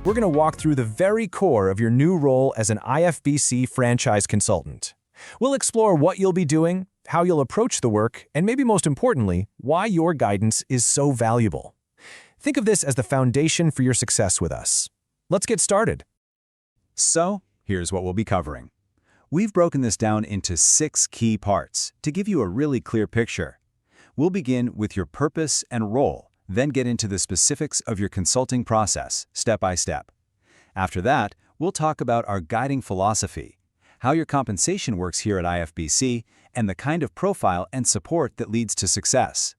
we're going to walk through the very core of your new role as an IFBC franchise consultant. We'll explore what you'll be doing, how you'll approach the work, and maybe most importantly, why your guidance is so valuable. Think of this as the foundation for your success with us. Let's get started. So, here's what we'll be covering. We've broken this down into 6 key parts to give you a really clear picture. We'll begin with your purpose and role, then get into the specifics of your consulting process, step by step. After that, we'll talk about our guiding philosophy, how your compensation works here at IFBC, and the kind of profile and support that leads to success.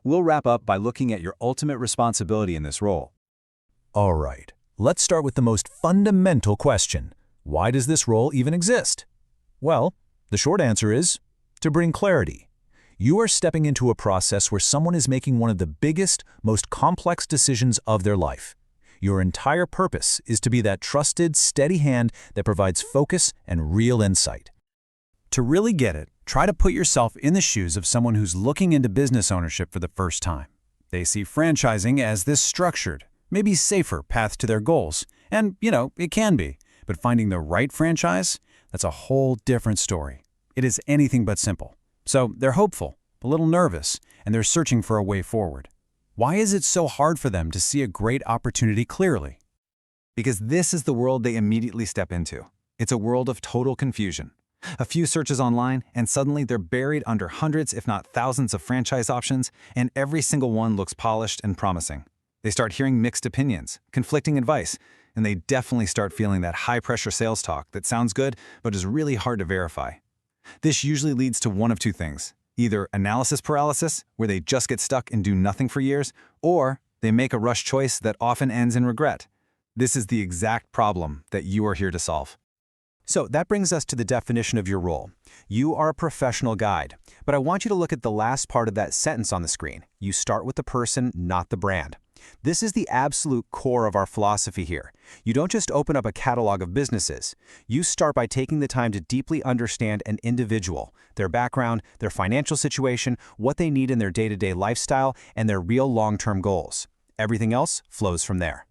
We'll wrap up by looking at your ultimate responsibility in this role. All right, let's start with the most fundamental question. Why does this role even exist? Well, the short answer is to bring clarity. You are stepping into a process where someone is making one of the biggest, most complex decisions of their life. Your entire purpose is to be that trusted, steady hand that provides focus and real insight. To really get it, try to put yourself in the shoes of someone who's looking into business ownership for the first time. They see franchising as this structured, maybe safer path to their goals. And, it can be. But finding the right franchise, that's a whole different story. It is anything but simple. So they're hopeful, a little nervous, and they're searching for a way forward. Why is it so hard for them to see a great opportunity clearly? Because this is the world they immediately step into. It's a world of total confusion. A few searches online, and suddenly they're buried under hundreds, if not thousands, of franchise options, and every single one looks polished and promising. They start hearing mixed opinions, conflicting advice, and they definitely start feeling that high-pressure sales talk that sounds good but is really hard to verify. This usually leads to one of two things: either analysis paralysis, where they just get stuck and do nothing for years, or they make a rush choice that often ends in regret. This is the exact problem that you are here to solve. So that brings us to the definition of your role. You are a professional guide, but I want you to look at the last part of that sentence on the screen. You start with the person, not the brand. This is the absolute core of our philosophy here. You don't just open up a catalog of businesses. You start by taking the time to deeply understand an individual, their background, their financial situation, what they need in their day-to-day lifestyle, and their real long-term goals. Everything else flows from there.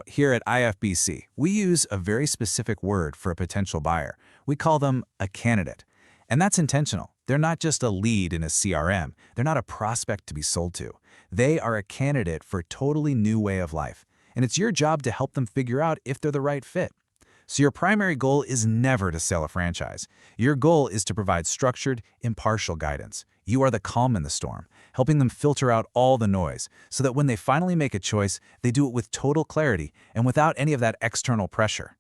Here at IFBC, we use a very specific word for a potential buyer. We call them a candidate. And that's intentional. They're not just a lead in a CRM. They're not a prospect to be sold to. They are a candidate for a totally new way of life. And it's your job to help them figure out if they're the right fit. So your primary goal is never to sell a franchise. Your goal is to provide structured, impartial guidance. You are the calm in the storm, helping them filter out all the noise so that when they finally make a choice, they do it with total clarity and without any of that external pressure.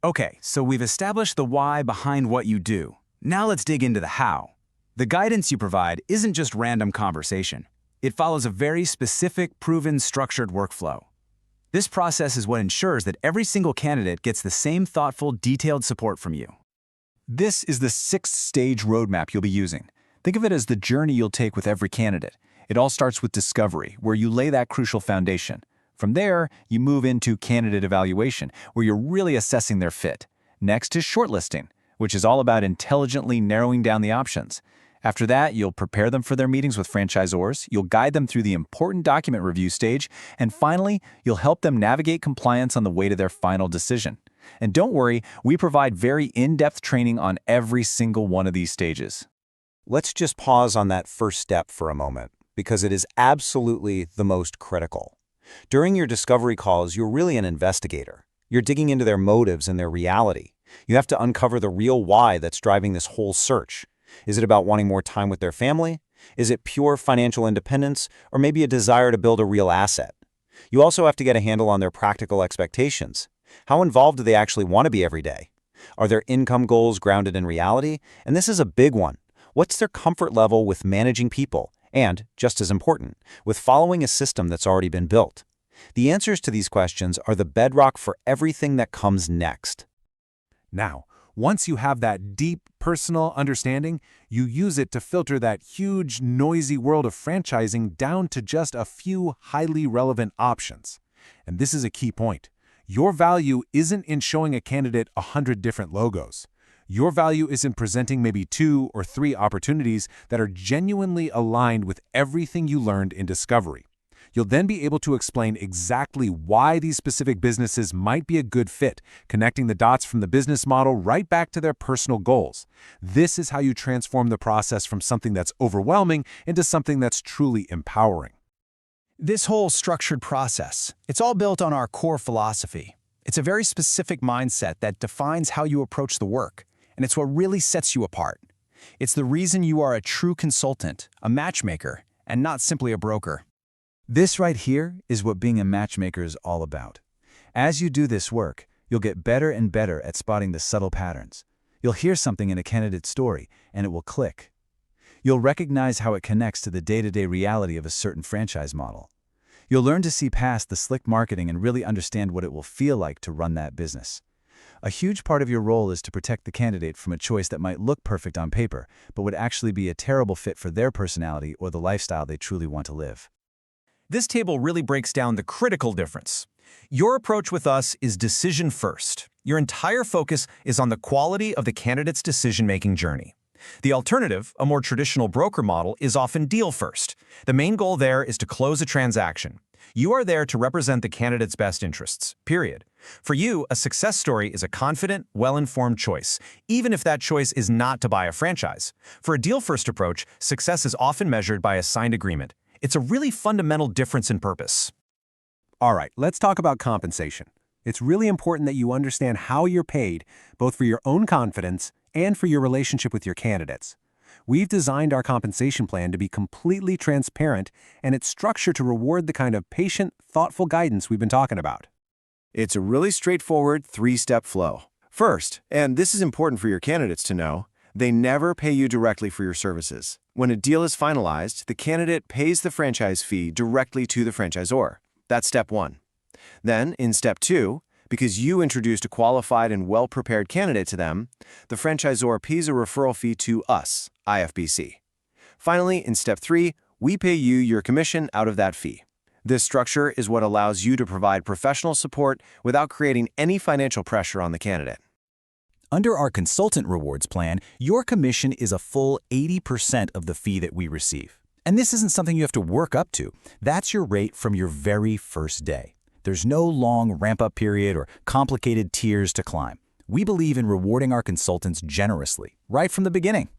Okay, so we've established the why behind what you do. Now let's dig into the how. The guidance you provide isn't just random conversation. It follows a very specific, proven, structured workflow. This process is what ensures that every single candidate gets the same thoughtful, detailed support from you. This is the 6-stage roadmap you'll be using. Think of it as the journey you'll take with every candidate. It all starts with discovery, where you lay that crucial foundation. From there, you move into candidate evaluation, where you're really assessing their fit. Next is shortlisting, which is all about intelligently narrowing down the options. After that, you'll prepare them for their meetings with franchisors, you'll guide them through the important document review stage, and finally, you'll help them navigate compliance on the way to their final decision. And don't worry, we provide very in-depth training on every single one of these stages. Let's just pause on that first step for a moment, because it is absolutely the most critical. During your discovery calls, you're really an investigator. You're digging into their motives and their reality. You have to uncover the real why that's driving this whole search. Is it about wanting more time with their family? Is it pure financial independence, or maybe a desire to build a real asset? You also have to get a handle on their practical expectations. How involved do they actually want to be every day? Are their income goals grounded in reality? And this is a big one. What's their comfort level with managing people? And, just as important, with following a system that's already been built? The answers to these questions are the bedrock for everything that comes next. Now, once you have that deep personal understanding, you use it to filter that huge, noisy world of franchising down to just a few highly relevant options. And this is a key point. Your value isn't in showing a candidate 100 different logos. Your value is in presenting maybe 2 or 3 opportunities that are genuinely aligned with everything you learned in discovery. You'll then be able to explain exactly why these specific businesses might be a good fit, connecting the dots from the business model right back to their personal goals. This is how you transform the process from something that's overwhelming into something that's truly empowering. This whole structured process, it's all built on our core philosophy. It's a very specific mindset that defines how you approach the work, and it's what really sets you apart. It's the reason you are a true consultant, a matchmaker, and not simply a broker. This right here is what being a matchmaker is all about. As you do this work, you'll get better and better at spotting the subtle patterns. You'll hear something in a candidate's story, and it will click. You'll recognize how it connects to the day-to-day reality of a certain franchise model. You'll learn to see past the slick marketing and really understand what it will feel like to run that business. A huge part of your role is to protect the candidate from a choice that might look perfect on paper, but would actually be a terrible fit for their personality or the lifestyle they truly want to live. This table really breaks down the critical difference. Your approach with us is decision first. Your entire focus is on the quality of the candidate's decision-making journey. The alternative, a more traditional broker model, is often deal first. The main goal there is to close a transaction. You are there to represent the candidate's best interests, period. For you, a success story is a confident, well-informed choice, even if that choice is not to buy a franchise. For a deal-first approach, success is often measured by a signed agreement. It's a really fundamental difference in purpose. All right, let's talk about compensation. It's really important that you understand how you're paid, both for your own confidence and for your relationship with your candidates. We've designed our compensation plan to be completely transparent, and it's structured to reward the kind of patient, thoughtful guidance we've been talking about. It's a really straightforward three-step flow. First, and this is important for your candidates to know, they never pay you directly for your services. When a deal is finalized, the candidate pays the franchise fee directly to the franchisor. That's step one. Then, in step two, because you introduced a qualified and well-prepared candidate to them, the franchisor pays a referral fee to us, IFBC. Finally, in step three, we pay you your commission out of that fee. This structure is what allows you to provide professional support without creating any financial pressure on the candidate. Under our Consultant Rewards Plan, your commission is a full 80% of the fee that we receive. And this isn't something you have to work up to. That's your rate from your very first day. There's no long ramp-up period or complicated tiers to climb. We believe in rewarding our consultants generously, right from the beginning.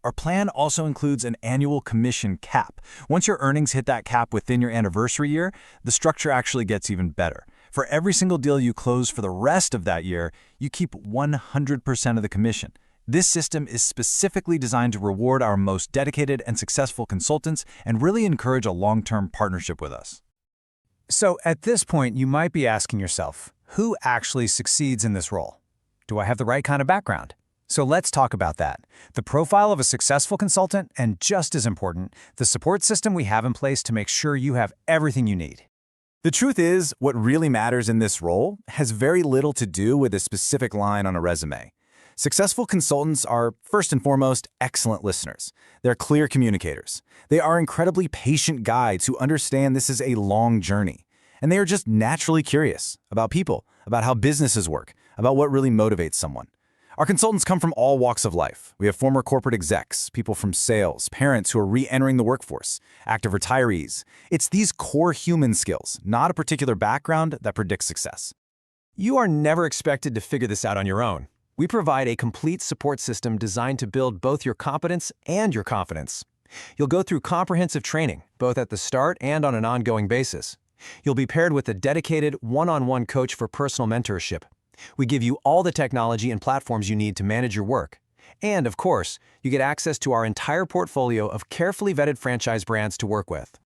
Our plan also includes an annual commission cap. Once your earnings hit that cap within your anniversary year, the structure actually gets even better. For every single deal you close for the rest of that year, you keep 100% of the commission. This system is specifically designed to reward our most dedicated and successful consultants and really encourage a long-term partnership with us. So at this point, you might be asking yourself, who actually succeeds in this role? Do I have the right kind of background? So let's talk about that. The profile of a successful consultant, and just as important, the support system we have in place to make sure you have everything you need. The truth is, what really matters in this role has very little to do with a specific line on a resume. Successful consultants are, first and foremost, excellent listeners. They're clear communicators. They are incredibly patient guides who understand this is a long journey. And they are just naturally curious about people, about how businesses work, about what really motivates someone. Our consultants come from all walks of life. We have former corporate execs, people from sales, parents who are re-entering the workforce, active retirees. It's these core human skills, not a particular background, that predicts success. You are never expected to figure this out on your own. We provide a complete support system designed to build both your competence and your confidence. You'll go through comprehensive training, both at the start and on an ongoing basis. You'll be paired with a dedicated one-on-one coach for personal mentorship. We give you all the technology and platforms you need to manage your work. And, of course, you get access to our entire portfolio of carefully vetted franchise brands to work with.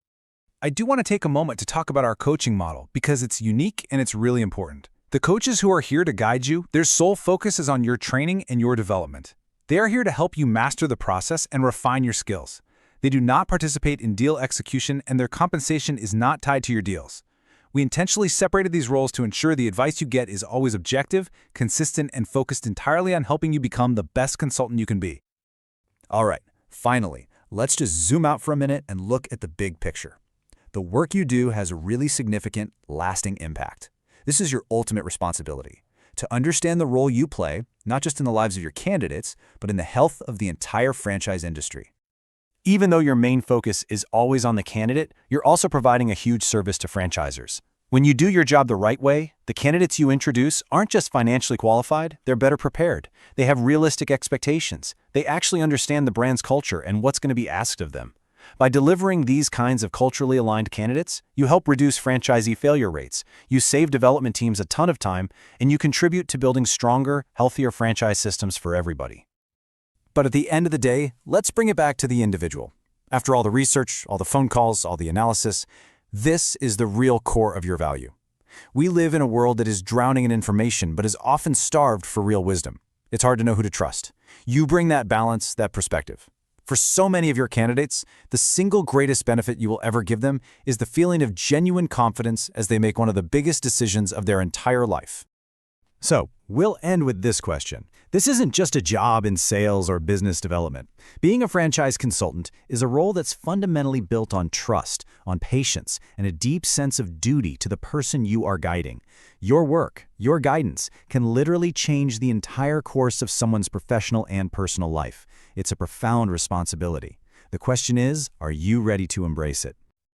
I do want to take a moment to talk about our coaching model because it's unique and it's really important. The coaches who are here to guide you, their sole focus is on your training and your development. They are here to help you master the process and refine your skills. They do not participate in deal execution, and their compensation is not tied to your deals. We intentionally separated these roles to ensure the advice you get is always objective, consistent, and focused entirely on helping you become the best consultant you can be. All right, finally, let's just zoom out for a minute and look at the big picture. The work you do has a really significant, lasting impact. This is your ultimate responsibility, to understand the role you play, not just in the lives of your candidates, but in the health of the entire franchise industry. Even though your main focus is always on the candidate, you're also providing a huge service to franchisors. When you do your job the right way, the candidates you introduce aren't just financially qualified, they're better prepared. They have realistic expectations. They actually understand the brand's culture and what's going to be asked of them. By delivering these kinds of culturally aligned candidates, you help reduce franchisee failure rates, you save development teams a ton of time, and you contribute to building stronger, healthier franchise systems for everybody. But at the end of the day, let's bring it back to the individual. After all the research, all the phone calls, all the analysis, this is the real core of your value. We live in a world that is drowning in information but is often starved for real wisdom. It's hard to know who to trust. You bring that balance, that perspective. For so many of your candidates, the single greatest benefit you will ever give them is the feeling of genuine confidence as they make one of the biggest decisions of their entire life. So, we'll end with this question. This isn't just a job in sales or business development. Being a franchise consultant is a role that's fundamentally built on trust, on patience, and a deep sense of duty to the person you are guiding. Your work, your guidance, can literally change the entire course of someone's professional and personal life. It's a profound responsibility. The question is, are you ready to embrace it?